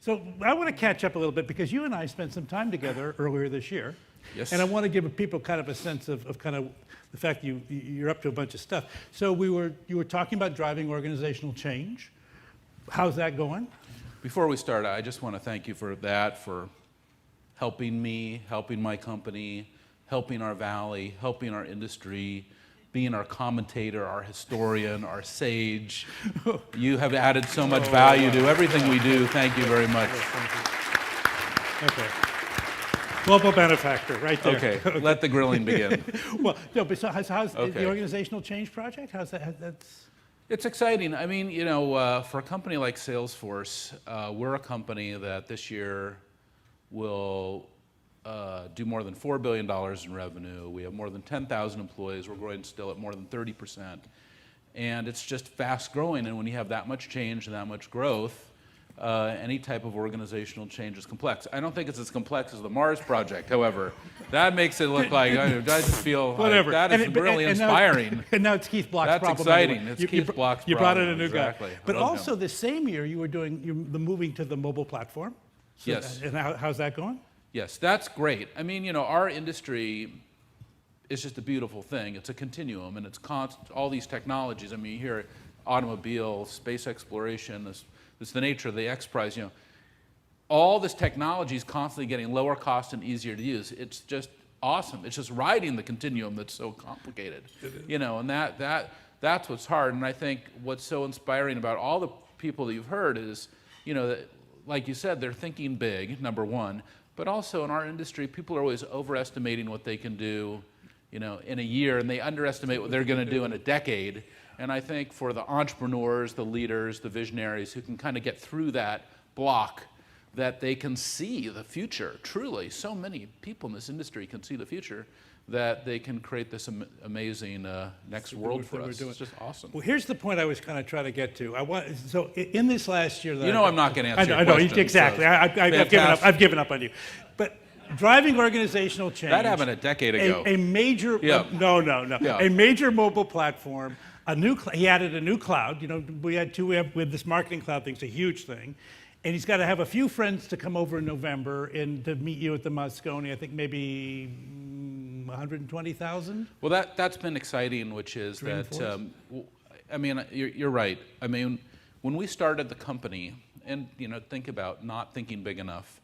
So I want to catch up a little bit because you and I spent some time together earlier this year. Yes. And I want to give people kind of a sense of kind of the fact you're up to a bunch of stuff. So you were talking about driving organizational change. How's that going? Before we start, I just want to thank you for that, for helping me, helping my company, helping our valley, helping our industry, being our commentator, our historian, our sage. You have added so much value to everything we do. Thank you very much. Okay. Global Benefactor, right there. Okay, let the grilling begin. Well, no, but so how's the organizational change project? How's that? It's exciting. I mean, you know, for a company like Salesforce, we're a company that this year will do more than $4 billion in revenue. We have more than 10,000 employees. We're growing still at more than 30%. And it's just fast growing. And when you have that much change and that much growth, any type of organizational change is complex. I don't think it's as complex as the Mars project, however. That makes it look like, I just feel whatever. Like that is really inspiring. And now it's Keith Block's problem. That's exciting. Anyway. It's Keith Block's problem. You brought in a new exactly. guy. But also the same year you were doing the moving to the mobile platform. So yes. And how's that going? Yes, that's great. I mean, you know, our industry is just a beautiful thing. It's a continuum, and it's constant. All these technologies. I mean, you hear automobile, space exploration. This is the nature of the X Prize. You know, all this technology is constantly getting lower cost and easier to use. It's just awesome. It's just riding the continuum that's so complicated. You know, and that's what's hard. And I think what's so inspiring about all the people that you've heard is, you know, that, like you said, they're thinking big. Number one. But also in our industry, people are always overestimating what they can do, you know, in a year, and they underestimate what they're going to do in a decade. And I think for the entrepreneurs, the leaders, the visionaries who can kind of get through that block, that they can see the future, truly. So many people in this industry can see the future, that they can create this amazing next world for us. It's just awesome. Well, here's the point I was kind of trying to get to. So in this last year, you know, I'm not going to answer. I know exactly. So I've given up. I've given up on you. But driving organizational change. That happened a decade ago. A major. Yeah. No. Yeah. A major mobile platform. He added a new cloud. You know, we had this marketing cloud thing. It's a huge thing. And he's got to have a few friends to come over in November and to meet you at the Moscone. I think maybe 120,000. Well, that's been exciting, which is that, I mean, you're right. I mean, when we started the company, and you know, think about not thinking big enough,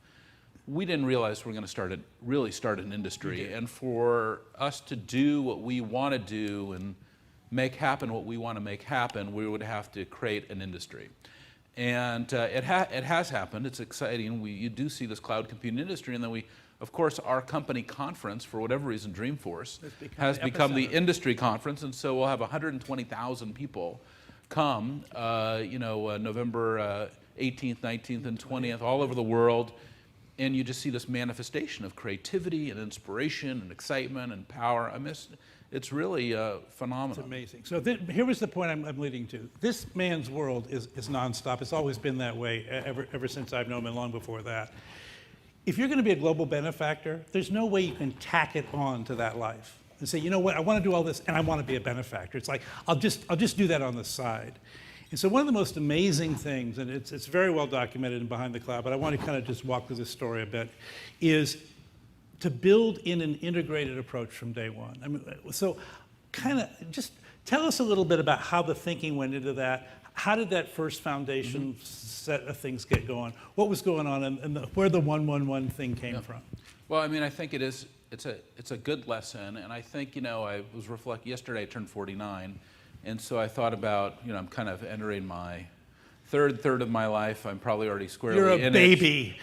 we didn't realize we were going to really start an industry. And for us to do what we want to do and make happen what we want to make happen, we would have to create an industry. And it has happened. It's exciting. You do see this cloud computing industry, and then of course, our company conference, for whatever reason, Dreamforce, has become the industry conference, and so we'll have 120,000 people come, you know, November 18th, 19th, and 20th, all over the world, and you just see this manifestation of creativity and inspiration and excitement and power. I mean, it's really phenomenal. It's amazing. So here was the point I'm leading to. This man's world is nonstop. It's always been that way ever since I've known him, and long before that. If you're going to be a global benefactor, there's no way you can tack it on to that life and say, you know what, I want to do all this, and I want to be a benefactor. It's like I'll just do that on the side. And so one of the most amazing things, and it's very well documented in Behind the Cloud, but I want to kind of just walk through this story a bit, is to build in an integrated approach from day one. I mean, so kind of just tell us a little bit about how the thinking went into that. How did that first foundation set of things get going? What was going on, and where the 1-1-1 thing came from? Well, I mean, I think it's a good lesson, and I think, you know, I was reflecting yesterday. I turned 49, and so I thought about, you know, I'm kind of entering my third of my life. I'm probably already squarely in it. You're a baby.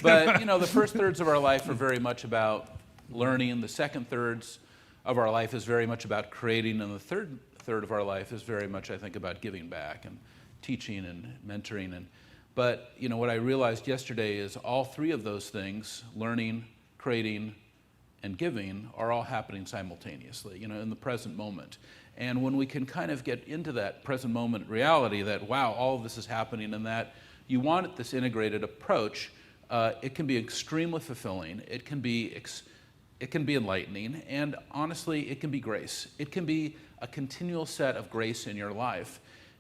But you know, the first thirds of our life are very much about learning. The second thirds of our life is very much about creating, and the third third of our life is very much, I think, about giving back and teaching and mentoring. But you know, what I realized yesterday is all three of those things, learning, creating, and giving, are all happening simultaneously, you know, in the present moment. And when we can kind of get into that present moment reality that, wow, all of this is happening, and that you want this integrated approach, it can be extremely fulfilling. It can be enlightening, and honestly, it can be grace. It can be a continual set of grace in your life.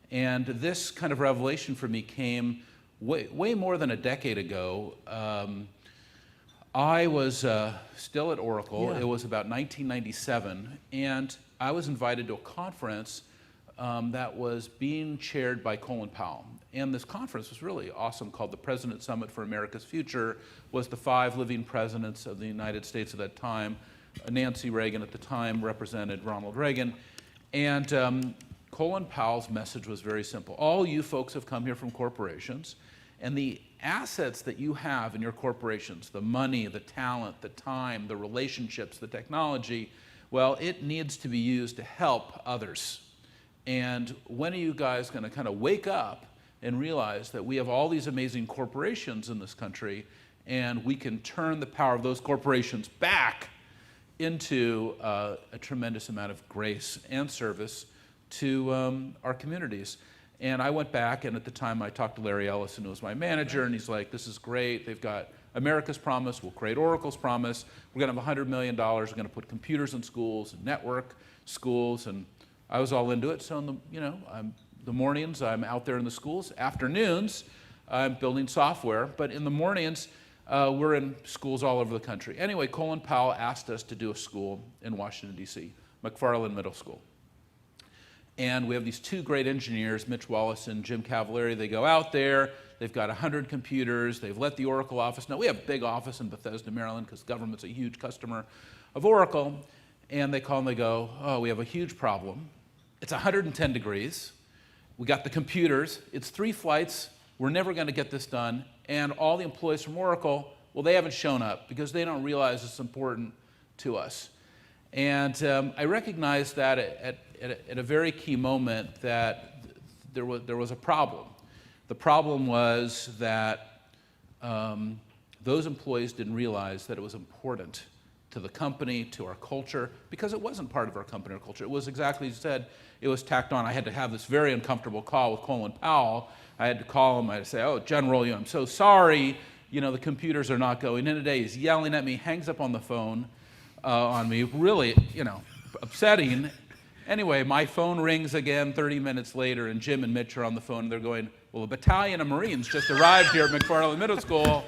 And this kind of revelation for me came way more than a decade ago, I was still at Oracle. Yeah. It was about 1997, and I was invited to a conference that was being chaired by Colin Powell. And this conference was really awesome, called the President Summit for America's Future. Was the 5 living presidents of the United States at that time. Nancy Reagan at the time represented Ronald Reagan. And Colin Powell's message was very simple. All you folks have come here from corporations, and the assets that you have in your corporations, the money, the talent, the time, the relationships, the technology, well, it needs to be used to help others. And when are you guys going to kind of wake up and realize that we have all these amazing corporations in this country, and we can turn the power of those corporations back into a tremendous amount of grace and service to our communities. And I went back, and at the time I talked to Larry Ellison, who was my manager, and he's like, this is great. They've got America's Promise. We'll create Oracle's Promise. We're going to have $100 million. We're going to put computers in schools and network schools. And I was all into it. So, the mornings, I'm out there in the schools. Afternoons, I'm building software. But in the mornings, we're in schools all over the country. Anyway, Colin Powell asked us to do a school in Washington, D.C., McFarland Middle School. And we have these 2 great engineers, Mitch Wallace and Jim Cavallari. They go out there. They've got 100 computers. They've let the Oracle office know. We have a big office in Bethesda, Maryland, because the government's a huge customer of Oracle. And they call and they go, oh, we have a huge problem. It's 110 degrees. We got the computers. It's 3 flights. We're never going to get this done. And all the employees from Oracle, well, they haven't shown up because they don't realize it's important to us. And I recognized that at a very key moment that there was a problem. The problem was that those employees didn't realize that it was important to the company, to our culture, because it wasn't part of our company or culture. It was exactly as you said, it was tacked on. I had to have this very uncomfortable call with Colin Powell. I had to call him. I had to say, oh, General, I'm so sorry. The computers are not going in today. He's yelling at me, hangs up on the phone on me, really, upsetting. Anyway, my phone rings again 30 minutes later, and Jim and Mitch are on the phone, and they're going, well, a battalion of Marines just arrived here at McFarland Middle School.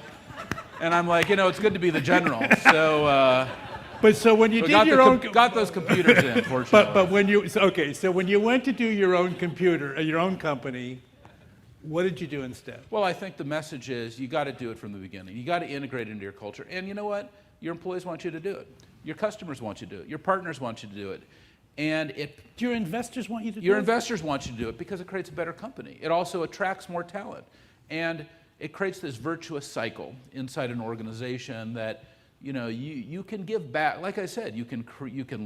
And I'm like, it's good to be the general. So, but so when you did your own, got those computers in, fortunately. But when you so when you went to do your own computer, your own company, what did you do instead? Well, I think the message is you got to do it from the beginning. You got to integrate it into your culture. And you know what? Your employees want you to do it. Your customers want you to do it. Your partners want you to do it. And do your investors want you to do it? Your investors want you to do it because it creates a better company. It also attracts more talent. And it creates this virtuous cycle inside an organization that you can give back. Like I said, you can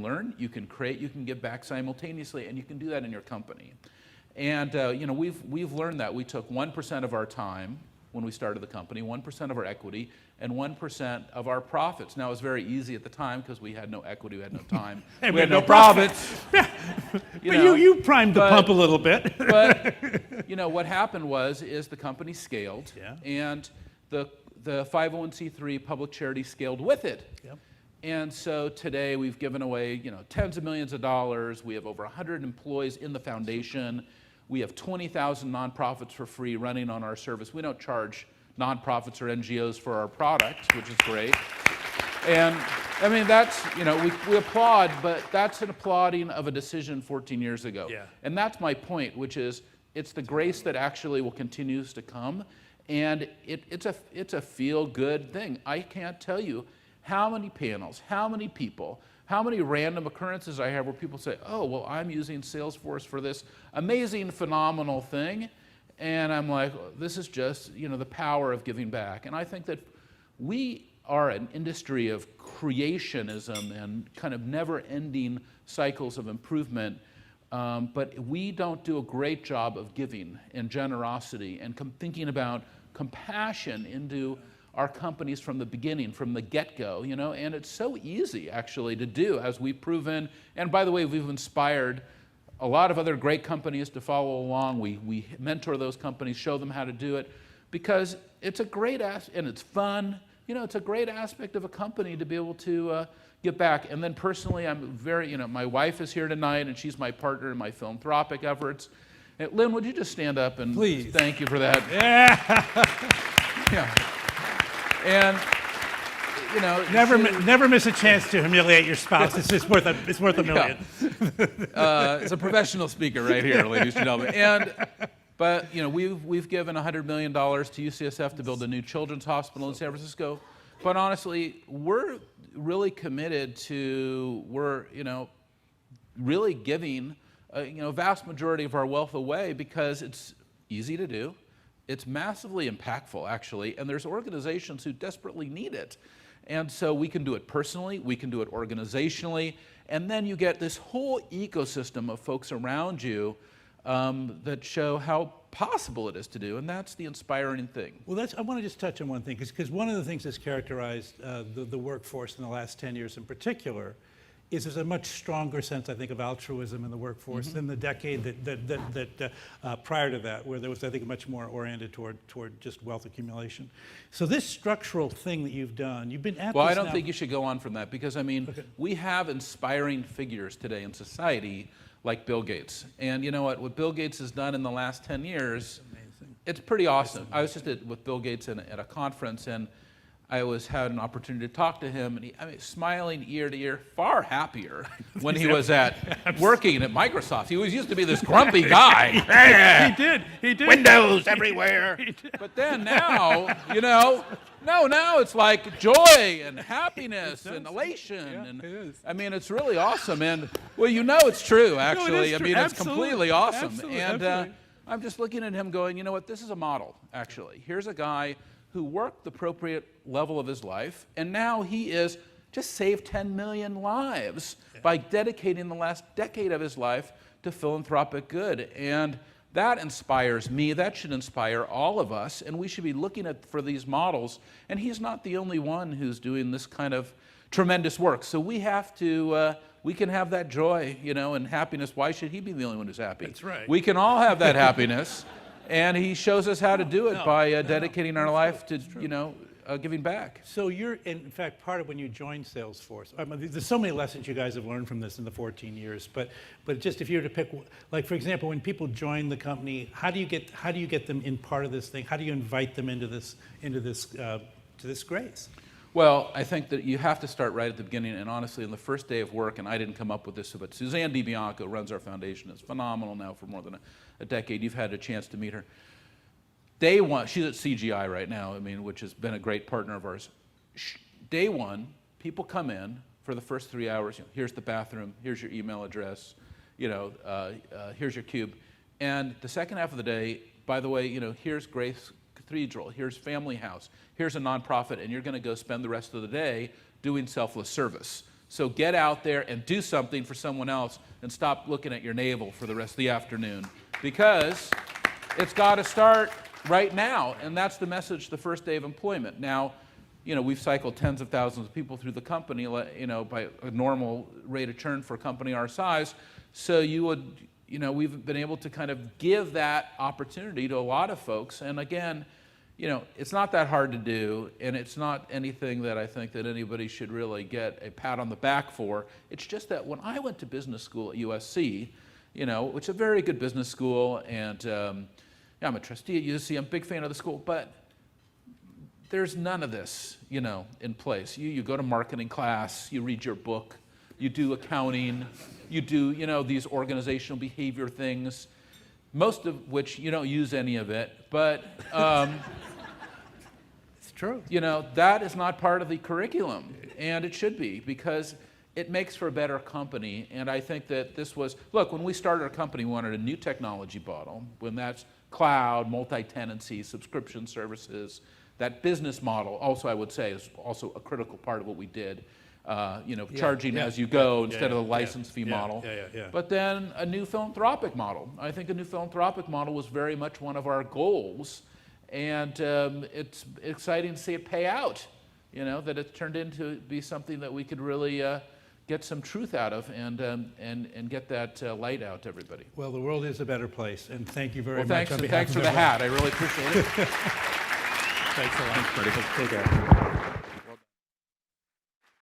learn, you can create, you can give back simultaneously, and you can do that in your company. And we've learned that. We took 1% of our time when we started the company, 1% of our equity, and 1% of our profits. Now, it was very easy at the time because we had no equity, we had no time, we had no profits. But you primed the pump a little bit. But what happened is the company scaled, yeah. And the 501c3 public charity scaled with it. Yep. And so today we've given away tens of millions of dollars. We have over 100 employees in the foundation. We have 20,000 nonprofits for free running on our service. We don't charge nonprofits or NGOs for our products, which is great. And I mean, that's, we applaud, but that's an applauding of a decision 14 years ago. Yeah. And that's my point, which is it's the grace that actually will continues to come. And it's a feel-good thing. I can't tell you how many panels, how many people, how many random occurrences I have where people say, oh, well, I'm using Salesforce for this amazing, phenomenal thing. And I'm like, this is just, the power of giving back. And I think that we are an industry of creationism and kind of never-ending cycles of improvement. But we don't do a great job of giving and generosity and thinking about compassion into our companies from the beginning, from the get-go, and it's so easy actually to do, as we've proven. And by the way, we've inspired a lot of other great companies to follow along. We mentor those companies, show them how to do it, because it's a great and it's fun. It's a great aspect of a company to be able to give back. And then personally, I'm very, my wife is here tonight, and she's my partner in my philanthropic efforts. Hey, Lynn, would you just stand up and Please. Thank you for that. Yeah. And Never miss a chance to humiliate your spouse. It's worth a million. It's a professional speaker right here, ladies and gentlemen. But we've given $100 million to UCSF to build a new children's hospital in San Francisco. But honestly, we're really committed to really giving a vast majority of our wealth away because it's easy to do. It's massively impactful, actually, and there's organizations who desperately need it. And so we can do it personally, we can do it organizationally, and then you get this whole ecosystem of folks around you that show how possible it is to do, and that's the inspiring thing. Well, I want to just touch on one thing, because one of the things that's characterized the workforce in the last 10 years in particular is there's a much stronger sense, I think, of altruism in the workforce than the decade that prior to that, where there was, I think, much more oriented toward just wealth accumulation. So this structural thing that you've done, you've been at Well, this I don't now. think you should go on from that, because, we have inspiring figures today in society like Bill Gates. And you know what Bill Gates has done in the last 10 years, it's pretty awesome. I was just with Bill Gates at a conference, and I had an opportunity to talk to him, and smiling ear to ear, far happier when he was working at Microsoft. He used to be this grumpy guy. He did. Windows everywhere. But then now, now it's like joy and happiness and elation. Yeah, and it is. it's really awesome. And it's true, actually. true. It's Absolutely. completely awesome. Absolutely. And Absolutely. I'm just looking at him going, this is a model, actually. Here's a guy who worked the appropriate level of his life, and now he is just saved 10 million lives by dedicating the last decade of his life to philanthropic good. And that inspires me. That should inspire all of us, and we should be looking for these models. And he's not the only one who's doing this kind of tremendous work. So we have to, we can have that joy, and happiness. Why should he be the only one who's happy? That's right. We can all have that happiness. And he shows us how to do it by dedicating our life to, giving back. So you're, in fact, part of when you joined Salesforce. There's so many lessons you guys have learned from this in the 14 years. But just if you were to pick, like for example, when people join the company, how do you get them in part of this thing? How do you invite them into this to this grace? Well, I think that you have to start right at the beginning, and honestly, on the first day of work, and I didn't come up with this, but Suzanne DiBianco runs our foundation. It's phenomenal now for more than a decade. You've had a chance to meet her. Day one, she's at CGI right now, which has been a great partner of ours. Day one, people come in for the first 3 hours. Here's the bathroom, here's your email address, here's your cube. And the second half of the day, by the way, here's Grace Cathedral, here's Family House, here's a nonprofit, and you're going to go spend the rest of the day doing selfless service. So get out there and do something for someone else and stop looking at your navel for the rest of the afternoon, because it's got to start right now, and that's the message the first day of employment. Now, we've cycled tens of thousands of people through the company, by a normal rate of churn for a company our size. So we've been able to kind of give that opportunity to a lot of folks. And again, it's not that hard to do, and it's not anything that I think that anybody should really get a pat on the back for. It's just that when I went to business school at USC, which is a very good business school, and I'm a trustee at USC, I'm a big fan of the school, but there's none of this, in place. You go to marketing class, you read your book, you do accounting, you do, these organizational behavior things, most of which you don't use any of it, but It's true. That is not part of the curriculum, and it should be, because it makes for a better company. And I think that this was, look, when we started our company, we wanted a new technology model, when that's cloud, multi-tenancy, subscription services. That business model also, I would say, is also a critical part of what we did. Charging as you go instead of the license fee model. But then a new philanthropic model. I think a new philanthropic model was very much one of our goals, and it's exciting to see it pay out. That it's turned into be something that we could really get some truth out of and get that light out to everybody. Well, the world is a better place, and thank you very much. Thanks, on and behalf thanks of for the everyone. hat. I really appreciate it. Thanks a lot. Thanks, buddy. Take care.